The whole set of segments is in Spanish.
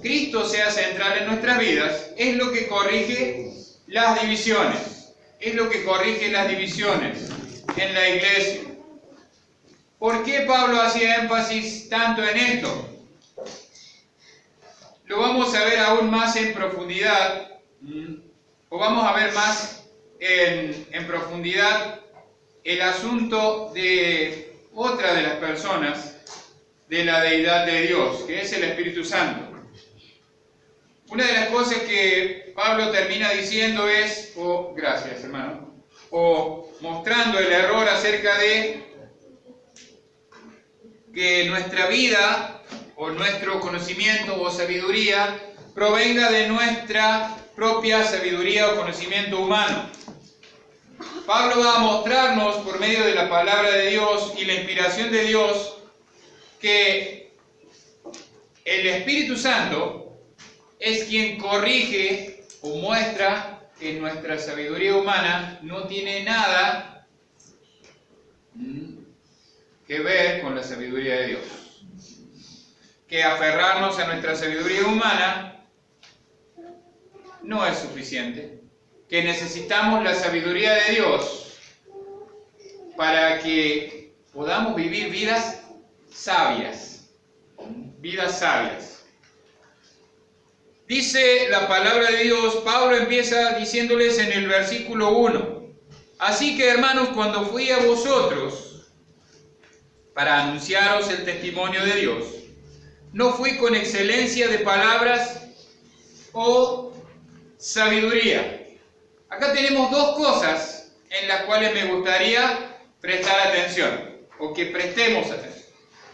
Cristo sea central en nuestras vidas, es lo que corrige las divisiones. Es lo que corrige las divisiones en la iglesia. ¿Por qué Pablo hacía énfasis tanto en esto? Lo vamos a ver aún más en profundidad, o vamos a ver más en profundidad el asunto de otra de las personas de la deidad de Dios, que es el Espíritu Santo. Una de las cosas que Pablo termina diciendo es, gracias hermano, o mostrando el error acerca de que nuestra vida o nuestro conocimiento o sabiduría provenga de nuestra propia sabiduría o conocimiento humano. Pablo va a mostrarnos por medio de la palabra de Dios y la inspiración de Dios que el Espíritu Santo es quien corrige o muestra que nuestra sabiduría humana no tiene nada que ver con la sabiduría de Dios. Que aferrarnos a nuestra sabiduría humana no es suficiente. Que necesitamos la sabiduría de Dios para que podamos vivir vidas sabias. Vidas sabias. Dice la palabra de Dios, Pablo empieza diciéndoles en el versículo 1, así que hermanos, cuando fui a vosotros para anunciaros el testimonio de Dios, no fui con excelencia de palabras o sabiduría. Acá tenemos dos cosas en las cuales me gustaría prestar atención, o que prestemos atención.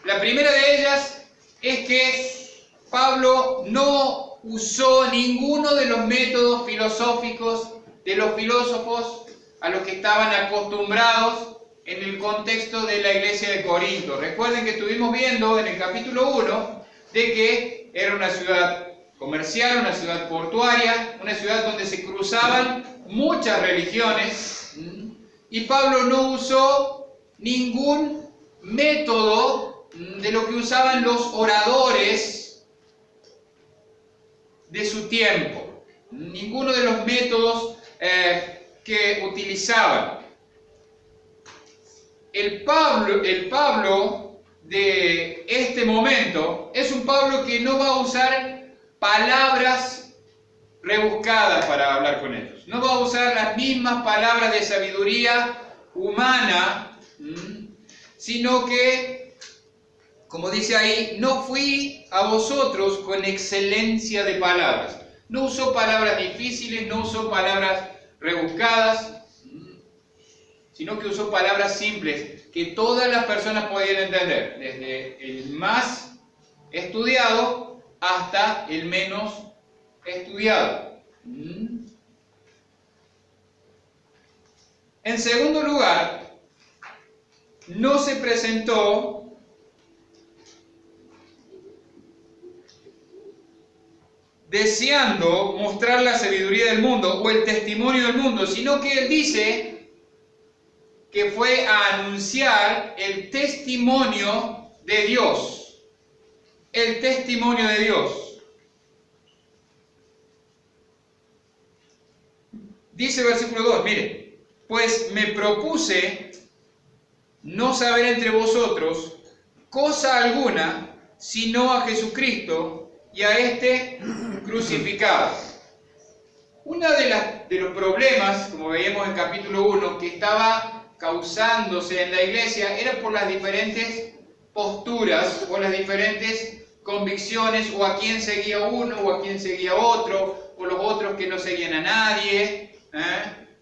La primera de ellas es que Pablo no usó ninguno de los métodos filosóficos de los filósofos a los que estaban acostumbrados en el contexto de la iglesia de Corinto. Recuerden que estuvimos viendo en el capítulo 1 de que era una ciudad comercial, una ciudad portuaria, una ciudad donde se cruzaban muchas religiones, y Pablo no usó ningún método de lo que usaban los oradores de su tiempo, ninguno de los métodos que utilizaban. El Pablo de este momento es un Pablo que no va a usar palabras rebuscadas para hablar con ellos, no va a usar las mismas palabras de sabiduría humana, sino que, como dice ahí, no fui a vosotros con excelencia de palabras. No usó palabras difíciles, no usó palabras rebuscadas, sino que usó palabras simples que todas las personas podían entender, desde el más estudiado hasta el menos estudiado. En segundo lugar, no se presentó deseando mostrar la sabiduría del mundo o el testimonio del mundo, sino que él dice que fue a anunciar el testimonio de Dios. El testimonio de Dios. Dice el versículo 2, mire, pues me propuse no saber entre vosotros cosa alguna, sino a Jesucristo y a este crucificado. Uno de los problemas, como veíamos en capítulo 1, que estaba causándose en la iglesia era por las diferentes posturas o las diferentes convicciones, o a quién seguía uno o a quién seguía otro, o los otros que no seguían a nadie.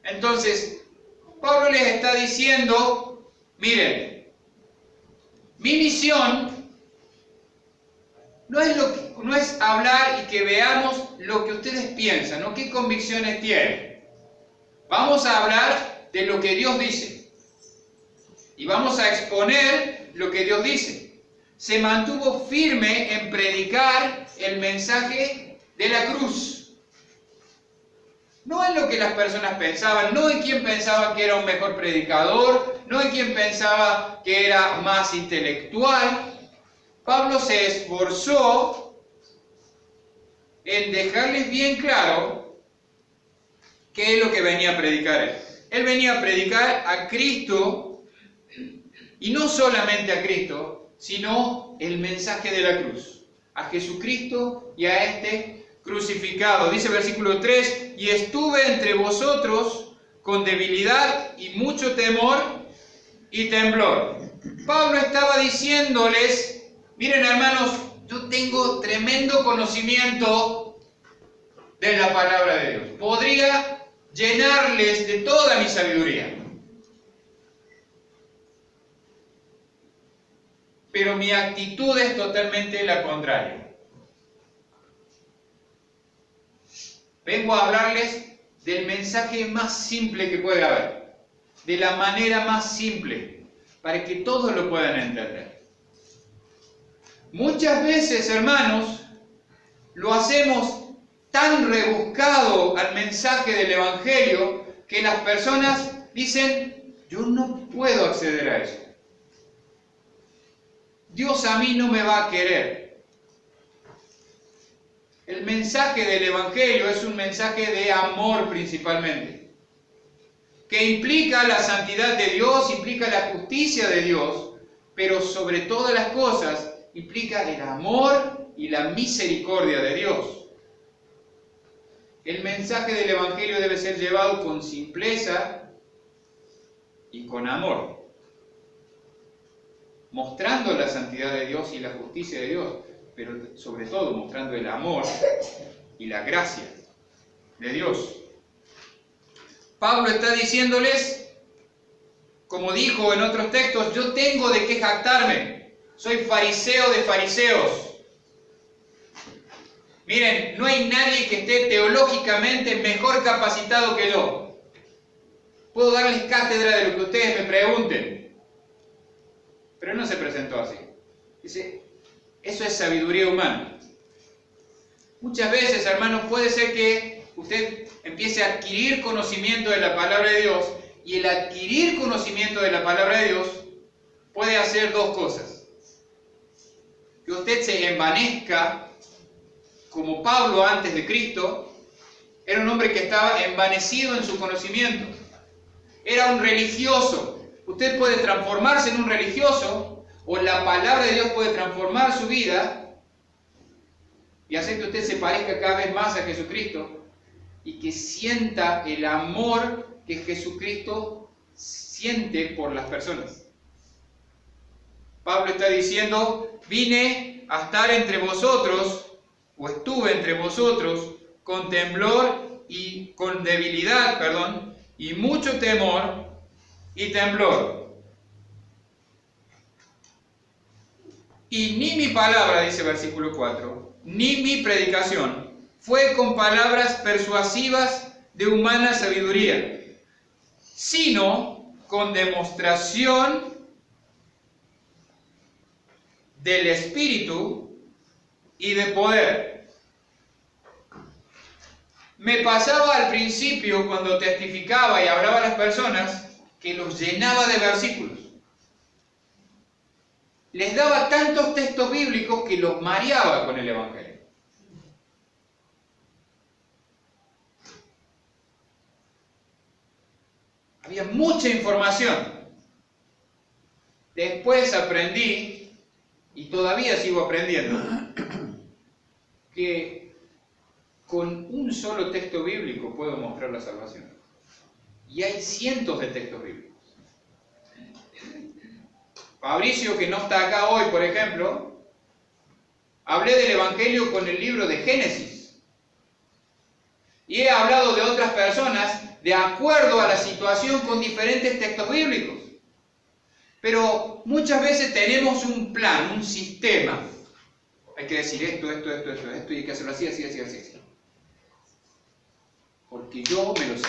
Entonces, Pablo les está diciendo, miren, mi misión no es hablar y que veamos lo que ustedes piensan o qué convicciones tienen. Vamos a hablar de lo que Dios dice. Y vamos a exponer lo que Dios dice. Se mantuvo firme en predicar el mensaje de la cruz. No en lo que las personas pensaban, no en quién pensaba que era un mejor predicador, no en quién pensaba que era más intelectual. Pablo se esforzó en dejarles bien claro qué es lo que venía a predicar él. Él venía a predicar a Cristo, y no solamente a Cristo, sino el mensaje de la cruz, a Jesucristo y a este crucificado. Dice versículo 3, y estuve entre vosotros con debilidad y mucho temor y temblor. Pablo estaba diciéndoles, miren hermanos, yo tengo tremendo conocimiento de la palabra de Dios. Podría llenarles de toda mi sabiduría. Pero mi actitud es totalmente la contraria. Vengo a hablarles del mensaje más simple que puede haber, de la manera más simple, para que todos lo puedan entender. Muchas veces, hermanos, lo hacemos tan rebuscado al mensaje del Evangelio que las personas dicen, yo no puedo acceder a eso. Dios a mí no me va a querer. El mensaje del Evangelio es un mensaje de amor principalmente, que implica la santidad de Dios, implica la justicia de Dios, pero sobre todas las cosas implica el amor y la misericordia de Dios. El mensaje del Evangelio debe ser llevado con simpleza y con amor, mostrando la santidad de Dios y la justicia de Dios, pero sobre todo mostrando el amor y la gracia de Dios. Pablo está diciéndoles, como dijo en otros textos, yo tengo de qué jactarme, soy fariseo de fariseos. Miren, no hay nadie que esté teológicamente mejor capacitado que yo. Puedo darles cátedra de lo que ustedes me pregunten. Pero él no se presentó así. Dice, eso es sabiduría humana. Muchas veces, hermanos, puede ser que usted empiece a adquirir conocimiento de la palabra de Dios, y el adquirir conocimiento de la palabra de Dios puede hacer dos cosas. Que usted se envanezca, como Pablo antes de Cristo, era un hombre que estaba envanecido en su conocimiento. Era un religioso. Usted puede transformarse en un religioso, o la palabra de Dios puede transformar su vida y hacer que usted se parezca cada vez más a Jesucristo y que sienta el amor que Jesucristo siente por las personas. Pablo está diciendo, vine a estar entre vosotros, o estuve entre vosotros, con temblor y con debilidad, y mucho temor y temblor. Y ni mi palabra, dice versículo 4, ni mi predicación fue con palabras persuasivas de humana sabiduría, sino con demostración del Espíritu y de poder. Me pasaba al principio, cuando testificaba y hablaba a las personas, que los llenaba de versículos. Les daba tantos textos bíblicos que los mareaba con el Evangelio. Había mucha información. Después aprendí, y todavía sigo aprendiendo, que con un solo texto bíblico puedo mostrar la salvación. Y hay cientos de textos bíblicos. Fabricio, que no está acá hoy, por ejemplo, hablé del Evangelio con el libro de Génesis. Y he hablado de otras personas de acuerdo a la situación con diferentes textos bíblicos. Pero muchas veces tenemos un plan, un sistema. Hay que decir esto, y hay que hacerlo así. Porque yo me lo sé.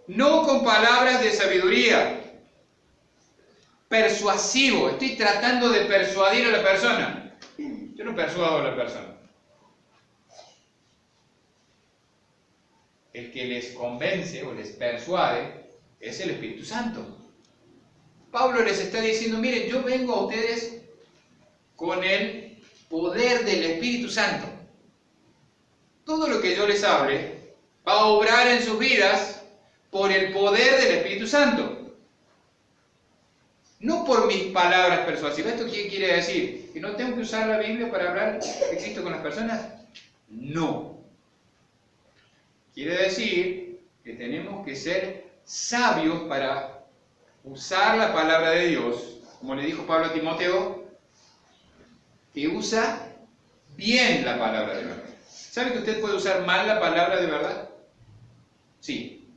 No con palabras de sabiduría. Persuasivo. Estoy tratando de persuadir a la persona. Yo no persuado a la persona. El que les convence o les persuade es el Espíritu Santo. Pablo les está diciendo, miren, yo vengo a ustedes con el poder del Espíritu Santo. Todo lo que yo les hable va a obrar en sus vidas por el poder del Espíritu Santo. No por mis palabras persuasivas. ¿Esto qué quiere decir? ¿Que no tengo que usar la Biblia para hablar de Cristo con las personas? No. Quiere decir que tenemos que ser sabios para usar la palabra de Dios, como le dijo Pablo a Timoteo, que usa bien la palabra de verdad. ¿Sabe que usted puede usar mal la palabra de verdad? Sí.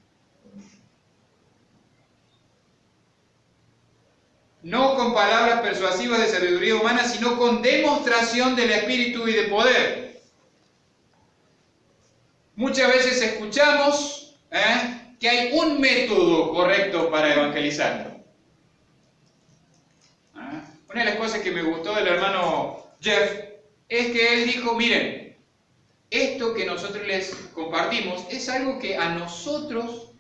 No con palabras persuasivas de sabiduría humana, sino con demostración del Espíritu y de poder. Muchas veces escuchamos que hay un método correcto para evangelizar. Una de las cosas que me gustó del hermano Jeff es que él dijo, miren, esto que nosotros les compartimos es algo que a nosotros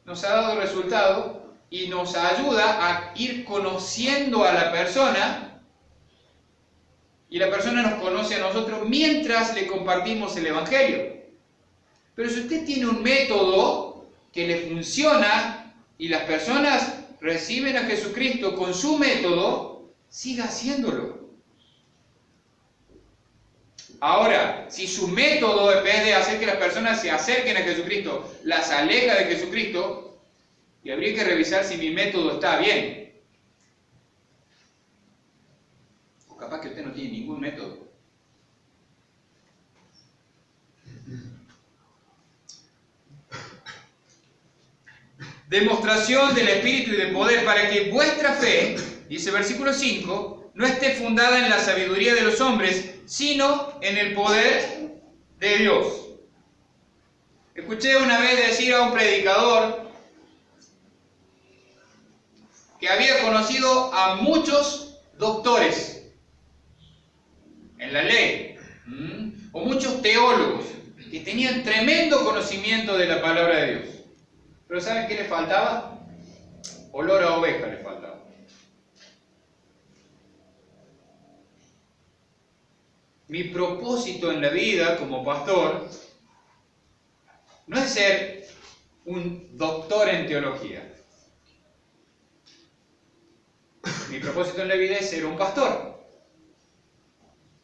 nos ha dado resultado y nos ayuda a ir conociendo a la persona y la persona nos conoce a nosotros mientras le compartimos el Evangelio. Pero si usted tiene un método que le funciona y las personas reciben a Jesucristo con su método, siga haciéndolo. Ahora, si su método, en vez de hacer que las personas se acerquen a Jesucristo, las aleja de Jesucristo, y habría que revisar si mi método está bien. O capaz que usted no tiene ningún método. Demostración del Espíritu y de poder para que vuestra fe, dice versículo 5, no esté fundada en la sabiduría de los hombres, sino en el poder de Dios. Escuché una vez decir a un predicador que había conocido a muchos doctores en la ley, o muchos teólogos que tenían tremendo conocimiento de la palabra de Dios. Pero ¿saben qué le faltaba? Olor a oveja le faltaba. Mi propósito en la vida como pastor no es ser un doctor en teología. Mi propósito en la vida es ser un pastor.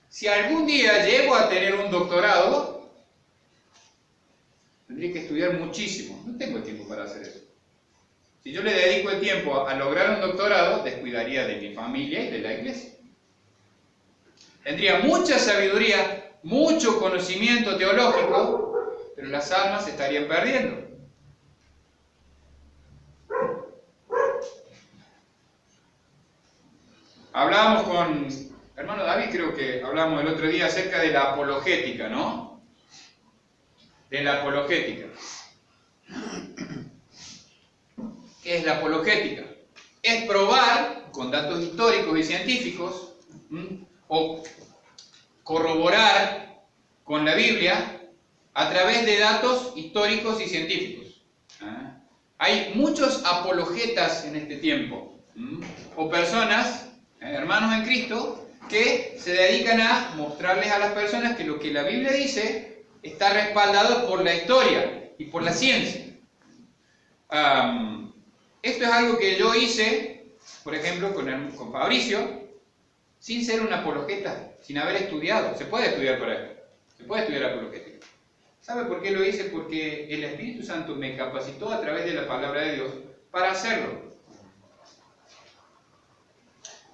Si algún día llego a tener un doctorado, tendría que estudiar muchísimo. No tengo el tiempo para hacer eso. Si yo le dedico el tiempo a lograr un doctorado, descuidaría de mi familia y de la iglesia. Tendría mucha sabiduría, mucho conocimiento teológico, pero las almas se estarían perdiendo. Hablábamos con hermano David, creo que hablamos el otro día acerca de la apologética, ¿no? De la apologética. ¿Qué es la apologética? Es probar con datos históricos y científicos, o corroborar con la Biblia a través de datos históricos y científicos. Hay muchos apologetas en este tiempo, o personas, hermanos en Cristo, que se dedican a mostrarles a las personas que lo que la Biblia dice está respaldado por la historia y por la ciencia. Esto es algo que yo hice, por ejemplo, con Fabricio, sin ser un apologeta, sin haber estudiado. Se puede estudiar para esto, se puede estudiar apologética. ¿Sabe por qué lo hice? Porque el Espíritu Santo me capacitó a través de la palabra de Dios para hacerlo.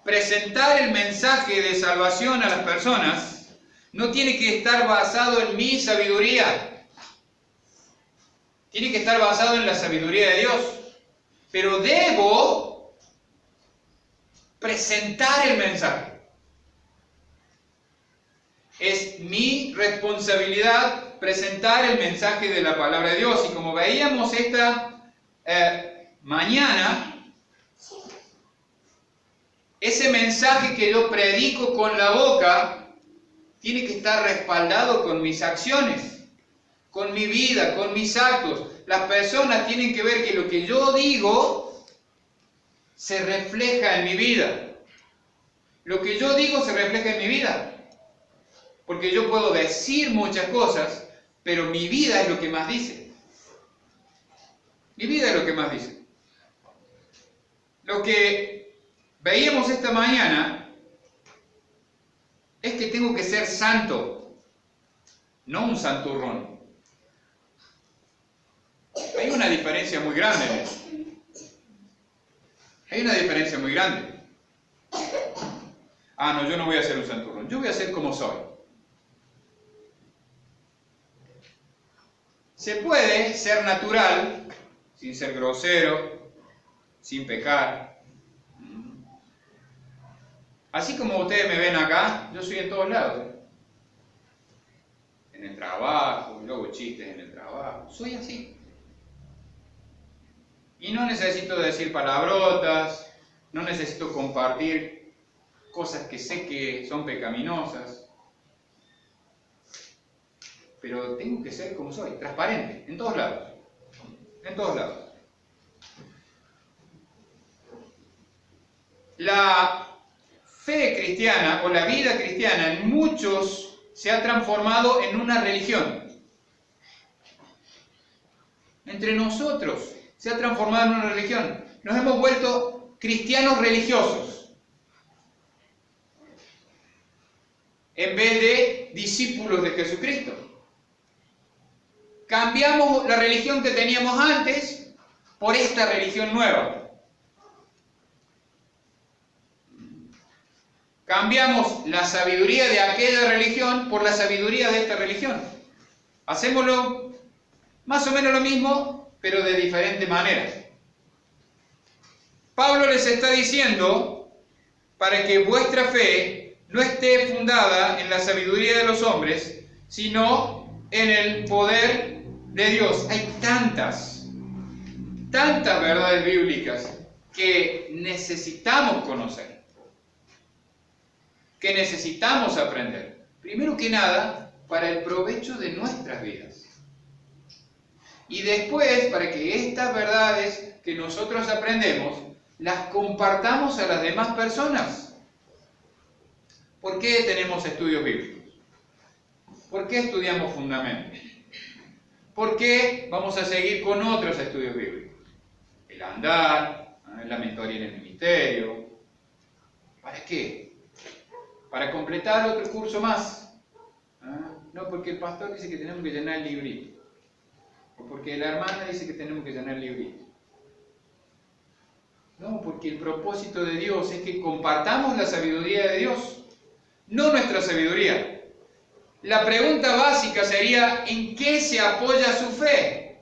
Presentar el mensaje de salvación a las personas no tiene que estar basado en mi sabiduría. Tiene que estar basado en la sabiduría de Dios. Pero debo presentar el mensaje. Es mi responsabilidad presentar el mensaje de la palabra de Dios. Y como veíamos esta mañana, ese mensaje que yo predico con la boca tiene que estar respaldado con mis acciones, con mi vida, con mis actos. Las personas tienen que ver que lo que yo digo se refleja en mi vida. Lo que yo digo se refleja en mi vida. Porque yo puedo decir muchas cosas, pero mi vida es lo que más dice. Mi vida es lo que más dice. Lo que veíamos esta mañana es que tengo que ser santo, no un santurrón. Hay una diferencia muy grande en eso. Hay una diferencia muy grande. Ah, no, yo no voy a ser un santurrón. Yo voy a ser como soy. Se puede ser natural, sin ser grosero, sin pecar. Así como ustedes me ven acá, yo soy en todos lados. En el trabajo, luego chistes en el trabajo. Soy así. Y no necesito decir palabrotas, no necesito compartir cosas que sé que son pecaminosas. Pero tengo que ser como soy, transparente, en todos lados. En todos lados. La fe cristiana o la vida cristiana en muchos se ha transformado en una religión. Entre nosotros se ha transformado en una religión. Nos hemos vuelto cristianos religiosos en vez de discípulos de Jesucristo. Cambiamos la religión que teníamos antes por esta religión nueva. Cambiamos la sabiduría de aquella religión por la sabiduría de esta religión. Hacémoslo más o menos lo mismo, pero de diferente manera. Pablo les está diciendo, para que vuestra fe no esté fundada en la sabiduría de los hombres, sino en el poder de Dios. Hay tantas verdades bíblicas que necesitamos conocer, que necesitamos aprender. Primero que nada, para el provecho de nuestras vidas. Y después, para que estas verdades que nosotros aprendemos, las compartamos a las demás personas. ¿Por qué tenemos estudios bíblicos? ¿Por qué estudiamos fundamentos? ¿Por qué vamos a seguir con otros estudios bíblicos? El andar, la mentoría en el ministerio. ¿Para qué? Para completar otro curso más. No, porque el pastor dice que tenemos que llenar el librito. O porque la hermana dice que tenemos que llenar el librito. No, porque el propósito de Dios es que compartamos la sabiduría de Dios, no nuestra sabiduría. La pregunta básica sería, ¿en qué se apoya su fe?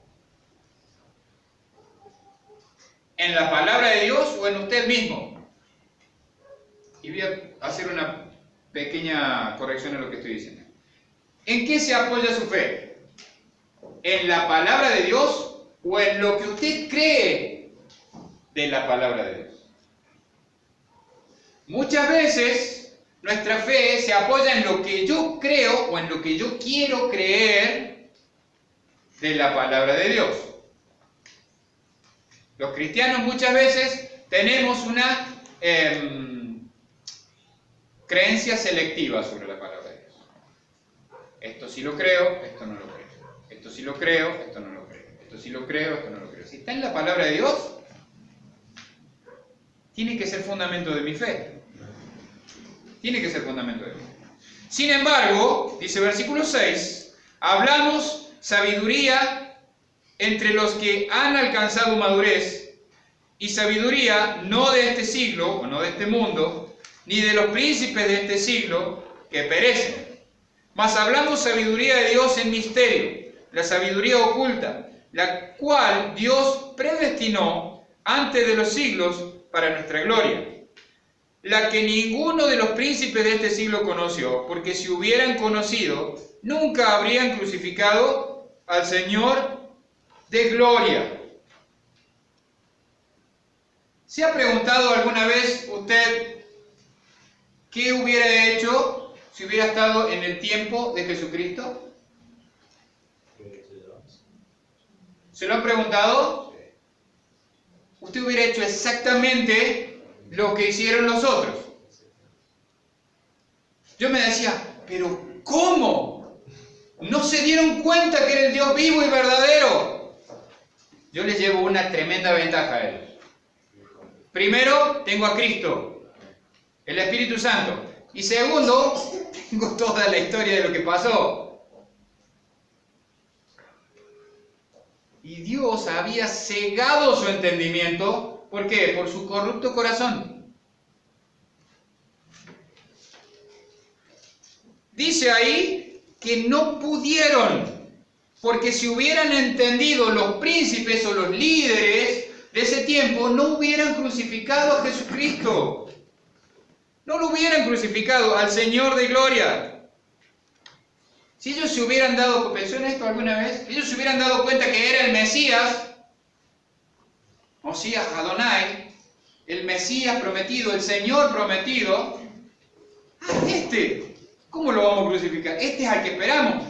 ¿En la palabra de Dios o en usted mismo? Y voy a hacer una pequeña corrección en lo que estoy diciendo. ¿En qué se apoya su fe? ¿En la palabra de Dios o en lo que usted cree de la palabra de Dios? Muchas veces nuestra fe se apoya en lo que yo creo o en lo que yo quiero creer de la palabra de Dios. Los cristianos muchas veces tenemos una creencia selectiva sobre la palabra de Dios. Esto sí lo creo, esto no lo creo. Esto sí lo creo, esto no lo creo. Esto sí lo creo, esto no lo creo. Si está en la palabra de Dios, tiene que ser fundamento de mi fe. Tiene que ser fundamento de mi fe. Sin embargo, dice versículo 6, hablamos sabiduría entre los que han alcanzado madurez, y sabiduría no de este siglo, o no de este mundo, ni de los príncipes de este siglo que perecen. Mas hablamos sabiduría de Dios en misterio, la sabiduría oculta, la cual Dios predestinó antes de los siglos para nuestra gloria, la que ninguno de los príncipes de este siglo conoció, porque si hubieran conocido, nunca habrían crucificado al Señor de gloria. ¿Se ha preguntado alguna vez usted qué hubiera hecho si hubiera estado en el tiempo de Jesucristo? ¿Se lo han preguntado? usted hubiera hecho exactamente lo que hicieron los otros. Yo me decía, pero ¿cómo? ¿No se dieron cuenta que era el Dios vivo y verdadero? Yo les llevo una tremenda ventaja a ellos. Primero, tengo a Cristo, el Espíritu Santo. Y segundo, tengo toda la historia de lo que pasó. Y Dios había cegado su entendimiento. ¿Por qué? Por su corrupto corazón. Dice ahí que no pudieron, porque si hubieran entendido los príncipes o los líderes de ese tiempo, no hubieran crucificado a Jesucristo. No lo hubieran crucificado al Señor de gloria. Si ellos se hubieran dado, ¿pensó en esto alguna vez? Si ellos se hubieran dado cuenta que era el Mesías, Osías Adonai, el Mesías prometido, el Señor prometido, ¿cómo lo vamos a crucificar? Este es al que esperamos.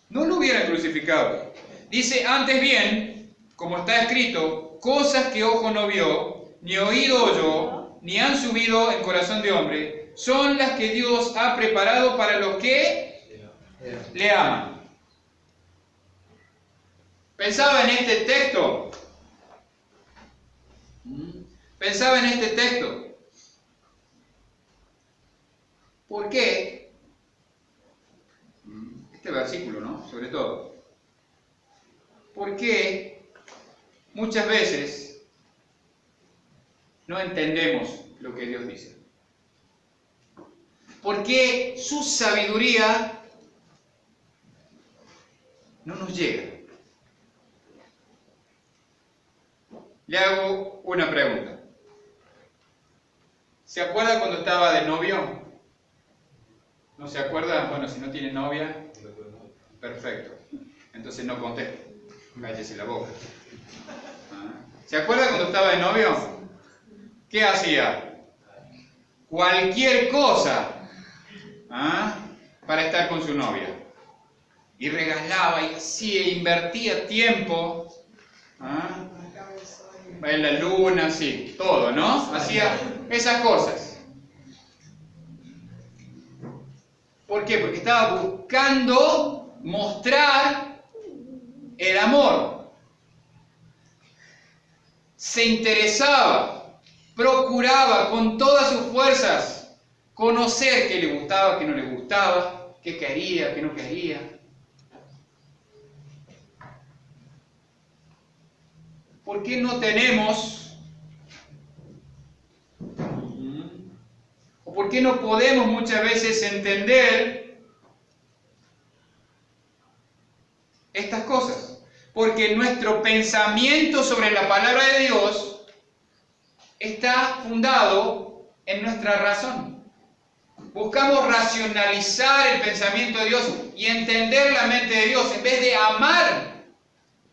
No lo hubieran crucificado. Dice, antes bien, como está escrito, cosas que ojo no vio, ni oído oyó, ni han subido en corazón de hombre, son las que Dios ha preparado para los que le aman. Pensaba en este texto. Pensaba en este texto. ¿Por qué? Este versículo, ¿no? Sobre todo. ¿Por qué muchas veces no entendemos lo que Dios dice? ¿Por qué su sabiduría no nos llega? Le hago una pregunta. ¿Se acuerda cuando estaba de novio? ¿No se acuerda? Bueno, si no tiene novia, perfecto. Entonces no conteste. Cállese la boca. ¿Se acuerda cuando estaba de novio? ¿Qué hacía? Cualquier cosa para estar con su novia. Y regalaba y hacía, invertía tiempo. En la luna, sí, todo, ¿no? Hacía esas cosas. ¿Por qué? Porque estaba buscando mostrar el amor. Se interesaba, procuraba con todas sus fuerzas conocer qué le gustaba, qué no le gustaba, qué quería, qué no quería. ¿Por qué no tenemos, o por qué no podemos muchas veces entender estas cosas? Porque nuestro pensamiento sobre la palabra de Dios está fundado en nuestra razón. Buscamos racionalizar el pensamiento de Dios y entender la mente de Dios en vez de amar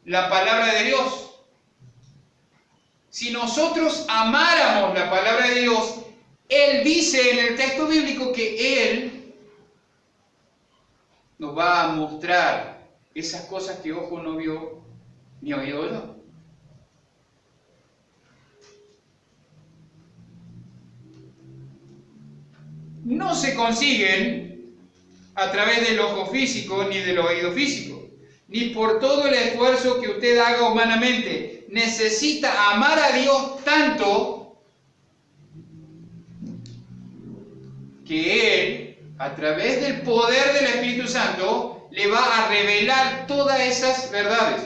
la palabra de Dios. Si nosotros amáramos la palabra de Dios, Él dice en el texto bíblico que Él nos va a mostrar esas cosas que ojo no vio ni oído oyó. No se consiguen a través del ojo físico ni del oído físico, ni por todo el esfuerzo que usted haga humanamente. Necesita amar a Dios tanto que Él, a través del poder del Espíritu Santo, le va a revelar todas esas verdades.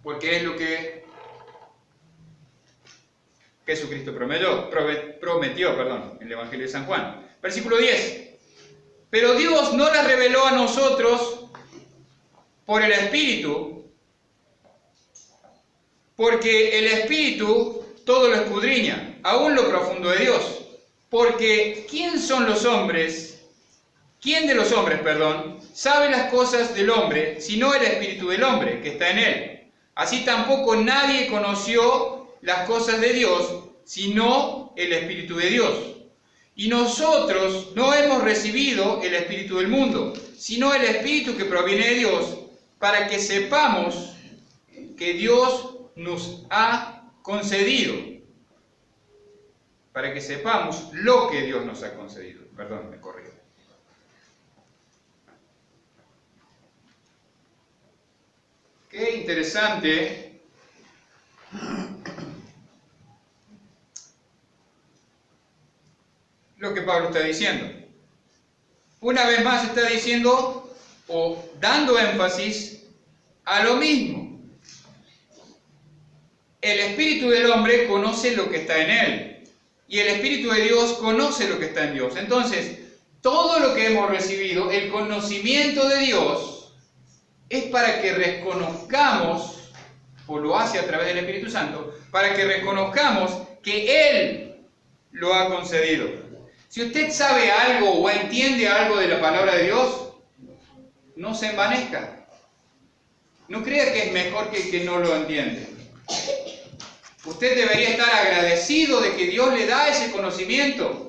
Porque es lo que Jesucristo prometió en el Evangelio de San Juan. Versículo 10. Pero Dios no las reveló a nosotros por el Espíritu, porque el Espíritu todo lo escudriña, aún lo profundo de Dios. Porque ¿quién de los hombres, sabe las cosas del hombre, sino el Espíritu del hombre que está en él? Así tampoco nadie conoció las cosas de Dios, sino el Espíritu de Dios. Y nosotros no hemos recibido el Espíritu del mundo, sino el Espíritu que proviene de Dios, para que sepamos que Dios nos ha concedido. Para que sepamos lo que Dios nos ha concedido. Perdón, me corrijo. Qué interesante lo que Pablo está diciendo. Una vez más está diciendo o dando énfasis a lo mismo. El espíritu del hombre conoce lo que está en él y el espíritu de Dios conoce lo que está en Dios. Entonces, todo lo que hemos recibido, el conocimiento de Dios, es para que reconozcamos, o lo hace a través del Espíritu Santo, para que reconozcamos que Él lo ha concedido. Si usted sabe algo o entiende algo de la palabra de Dios, no se envanezca. No crea que es mejor que el que no lo entiende. Usted debería estar agradecido de que Dios le da ese conocimiento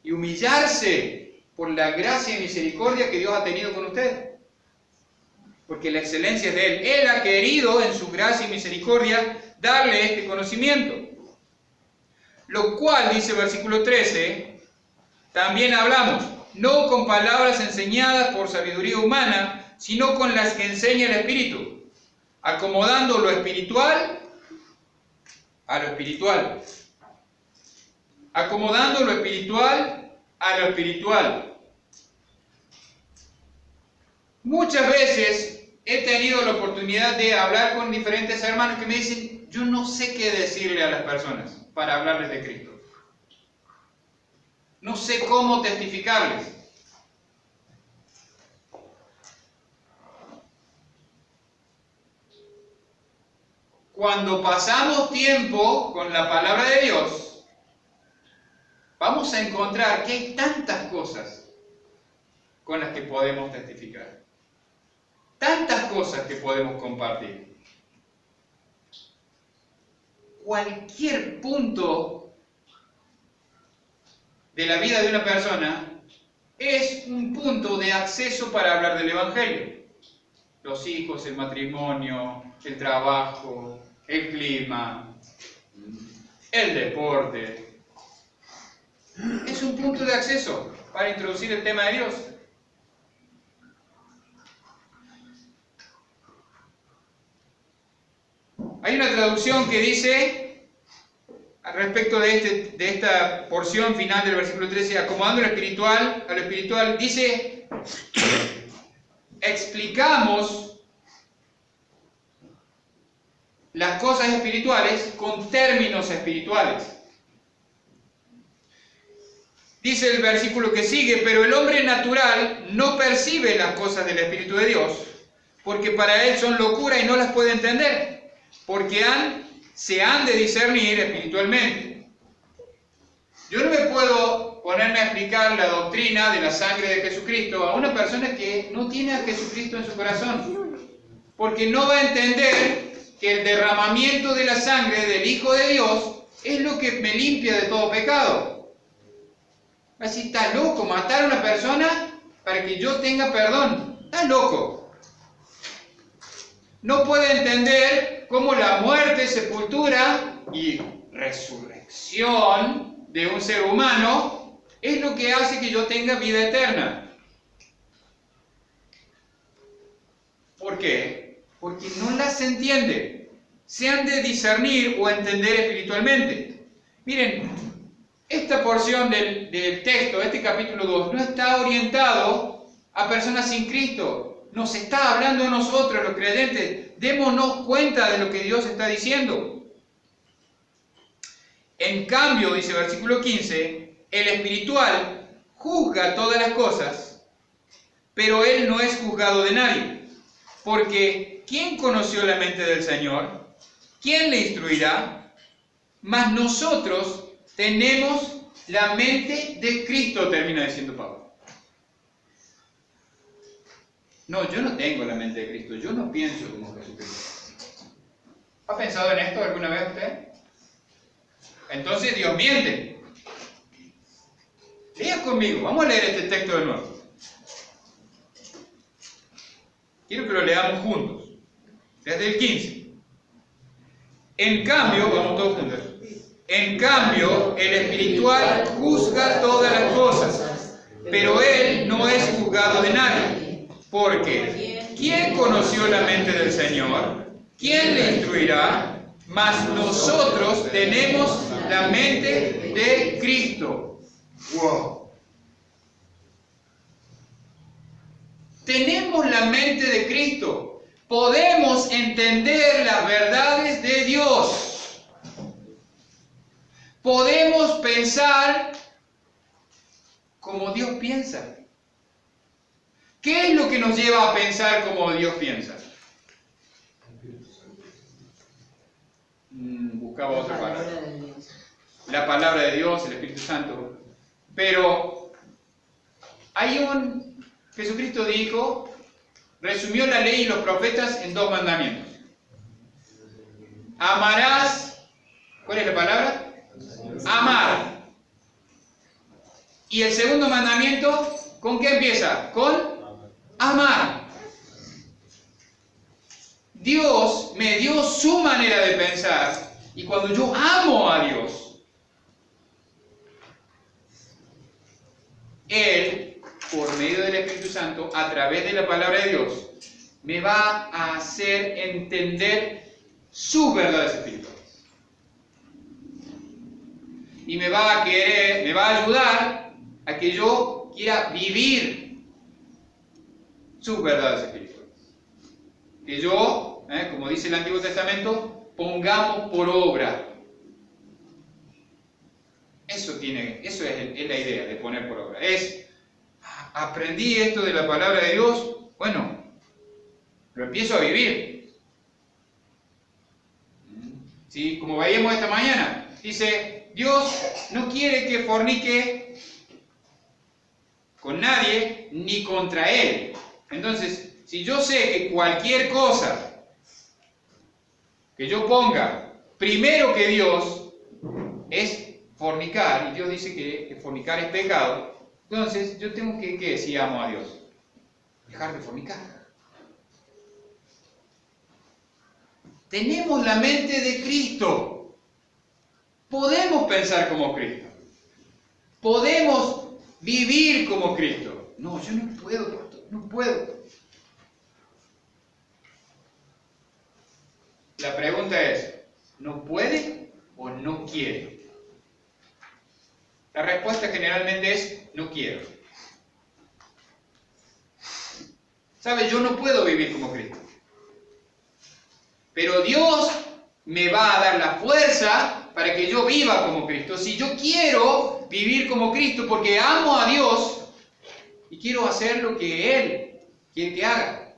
y humillarse por la gracia y misericordia que Dios ha tenido con usted. Porque la excelencia es de Él. Él ha querido en su gracia y misericordia darle este conocimiento. Lo cual, dice el versículo 13, también hablamos, no con palabras enseñadas por sabiduría humana, sino con las que enseña el Espíritu, acomodando lo espiritual a lo espiritual. Acomodando lo espiritual a lo espiritual. Muchas veces he tenido la oportunidad de hablar con diferentes hermanos que me dicen, yo no sé qué decirle a las personas para hablarles de Cristo. No sé cómo testificarles. Cuando pasamos tiempo con la palabra de Dios, vamos a encontrar que hay tantas cosas con las que podemos testificar. Tantas cosas que podemos compartir. Cualquier punto de la vida de una persona es un punto de acceso para hablar del Evangelio. Los hijos, el matrimonio, el trabajo, el clima, el deporte. Es un punto de acceso para introducir el tema de Dios. Hay una traducción que dice, al respecto de esta porción final del versículo 13, acomodando lo espiritual a lo espiritual, dice, explicamos las cosas espirituales con términos espirituales. Dice el versículo que sigue, pero el hombre natural no percibe las cosas del Espíritu de Dios, porque para él son locura y no las puede entender, porque se han de discernir espiritualmente. Yo no me puedo ponerme a explicar la doctrina de la sangre de Jesucristo a una persona que no tiene a Jesucristo en su corazón, porque no va a entender que el derramamiento de la sangre del Hijo de Dios es lo que me limpia de todo pecado. Así, está loco, matar a una persona para que yo tenga perdón. Está loco. No puede entender cómo la muerte, sepultura y resurrección de un ser humano es lo que hace que yo tenga vida eterna. ¿Por qué? Porque no las entiende. Se han de discernir o entender espiritualmente. Miren, esta porción del texto, este capítulo 2, no está orientado a personas sin Cristo. Nos está hablando a nosotros, los creyentes. Démonos cuenta de lo que Dios está diciendo. En cambio, dice el versículo 15, el espiritual juzga todas las cosas, pero él no es juzgado de nadie. Porque ¿quién conoció la mente del Señor? ¿Quién le instruirá? Mas nosotros tenemos la mente de Cristo, termina diciendo Pablo. No, yo no tengo la mente de Cristo, yo no pienso como Jesucristo. ¿Ha pensado en esto alguna vez usted? Entonces Dios miente. Lea conmigo, vamos a leer este texto de nuevo. Quiero que lo leamos juntos, desde el 15. En cambio, vamos todos juntos. En cambio, el espiritual juzga todas las cosas, pero él no es juzgado de nadie. Porque, ¿quién conoció la mente del Señor? ¿Quién le instruirá? Mas nosotros tenemos la mente de Cristo. Wow. Tenemos la mente de Cristo. Podemos entender las verdades de Dios. Podemos pensar como Dios piensa. ¿Qué es lo que nos lleva a pensar como Dios piensa? Buscaba otra palabra. La palabra de Dios, el Espíritu Santo. Pero Jesucristo dijo, resumió la ley y los profetas en 2 mandamientos. Amarás, ¿cuál es la palabra? Amar. Y el segundo mandamiento, ¿con qué empieza? Con amar. Dios me dio su manera de pensar, y cuando yo amo a Dios, Él, por medio del Espíritu Santo, a través de la palabra de Dios, me va a hacer entender sus verdades espirituales. Y me va a ayudar a que yo quiera vivir sus verdades espirituales. Que yo, como dice el Antiguo Testamento, pongamos por obra. Eso es la idea de poner por obra. Aprendí esto de la palabra de Dios, bueno, lo empiezo a vivir. ¿Sí? Como veíamos esta mañana, dice, Dios no quiere que fornique con nadie ni contra Él. Entonces, si yo sé que cualquier cosa que yo ponga primero que Dios es fornicar, y Dios dice que fornicar es pecado, entonces yo tengo que si amo a Dios, dejar de fornicar. Tenemos la mente de Cristo. Podemos pensar como Cristo. Podemos vivir como Cristo. No, yo no puedo, pastor, no puedo. La pregunta es, ¿no puede o no quiere? La respuesta generalmente es, no quiero. ¿Sabe? Yo no puedo vivir como Cristo. Pero Dios me va a dar la fuerza para que yo viva como Cristo. Si yo quiero vivir como Cristo porque amo a Dios y quiero hacer lo que Él quiere que haga.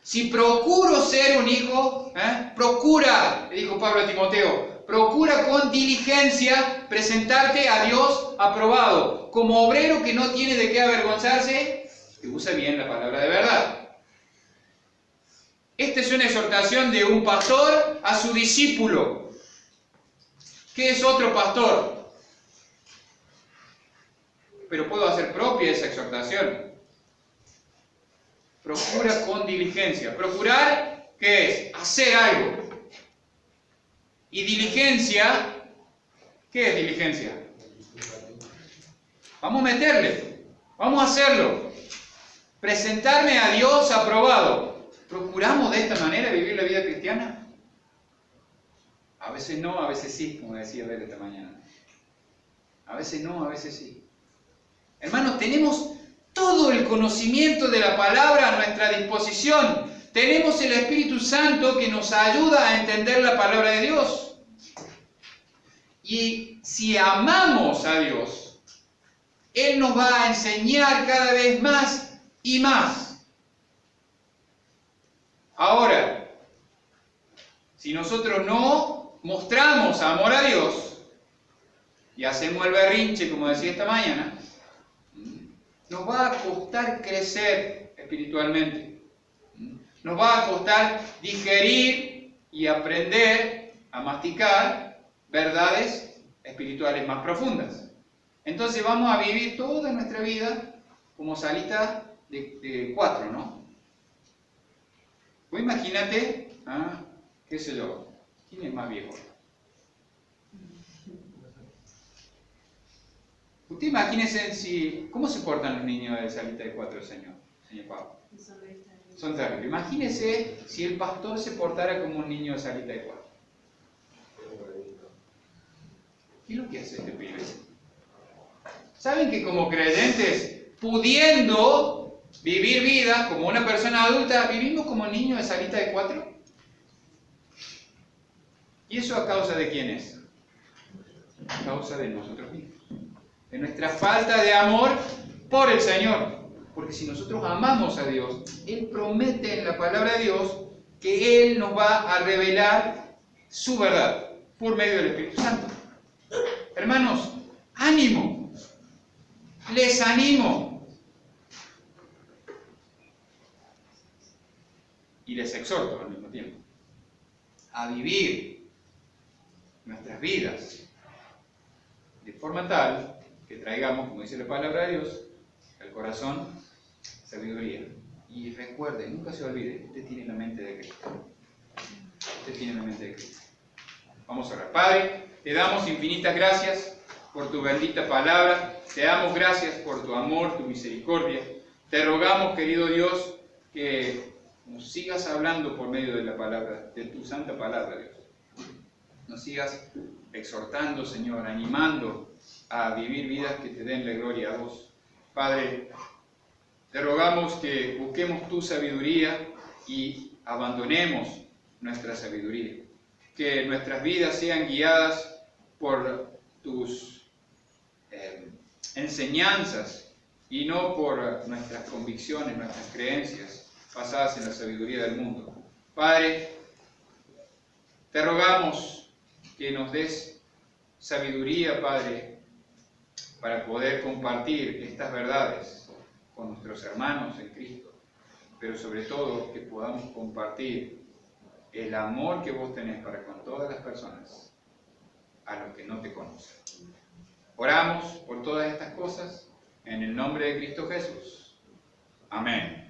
Si procuro ser un hijo, procura, le dijo Pablo a Timoteo, procura con diligencia presentarte a Dios aprobado, como obrero que no tiene de qué avergonzarse, que usa bien la palabra de verdad. Esta es una exhortación de un pastor a su discípulo. ¿Qué es otro pastor? Pero puedo hacer propia esa exhortación. Procura con diligencia. Procurar, ¿qué es? Hacer algo. Y diligencia, ¿qué es diligencia? Vamos a meterle. Vamos a hacerlo. Presentarme a Dios aprobado. ¿Procuramos de esta manera vivir la vida cristiana? A veces no, a veces sí, como decía Abel esta mañana. A veces no, a veces sí. Hermanos, tenemos todo el conocimiento de la palabra a nuestra disposición. Tenemos el Espíritu Santo que nos ayuda a entender la palabra de Dios. Y si amamos a Dios, Él nos va a enseñar cada vez más y más. Ahora, si nosotros no mostramos amor a Dios y hacemos el berrinche, como decía esta mañana, nos va a costar crecer espiritualmente. Nos va a costar digerir y aprender a masticar verdades espirituales más profundas. Entonces vamos a vivir toda nuestra vida como salitas de 4, ¿no? Pues imagínate, qué sé yo, ¿quién es más viejo? Usted imagínese cómo se portan los niños de salita de 4, señor Pablo. Son terribles. Imagínese si el pastor se portara como un niño de salita de 4. ¿Qué es lo que hace este pibe? ¿Saben que como creyentes, pudiendo vivir vida como una persona adulta, vivimos como niños de salita de 4? ¿Y eso a causa de quién es? A causa de nosotros mismos. De nuestra falta de amor por el Señor. Porque si nosotros amamos a Dios, Él promete en la palabra de Dios que Él nos va a revelar su verdad por medio del Espíritu Santo. Hermanos, ánimo. Les animo. Y les exhorto al mismo tiempo a vivir nuestras vidas de forma tal que traigamos, como dice la palabra de Dios, al corazón sabiduría. Y recuerde, nunca se olvide, usted tiene la mente de Cristo. Usted tiene la mente de Cristo. Vamos a orar. Padre, te damos infinitas gracias por tu bendita palabra. Te damos gracias por tu amor, tu misericordia. Te rogamos, querido Dios, que nos sigas hablando por medio de la palabra, de tu santa palabra, Dios. Nos sigas exhortando, Señor, animando a vivir vidas que te den la gloria a vos. Padre, te rogamos que busquemos tu sabiduría y abandonemos nuestra sabiduría. Que nuestras vidas sean guiadas por tus enseñanzas y no por nuestras convicciones, nuestras creencias basadas en la sabiduría del mundo. Padre, te rogamos que nos des sabiduría, Padre, para poder compartir estas verdades con nuestros hermanos en Cristo, pero sobre todo que podamos compartir el amor que vos tenés para con todas las personas, a los que no te conocen. Oramos por todas estas cosas en el nombre de Cristo Jesús. Amén.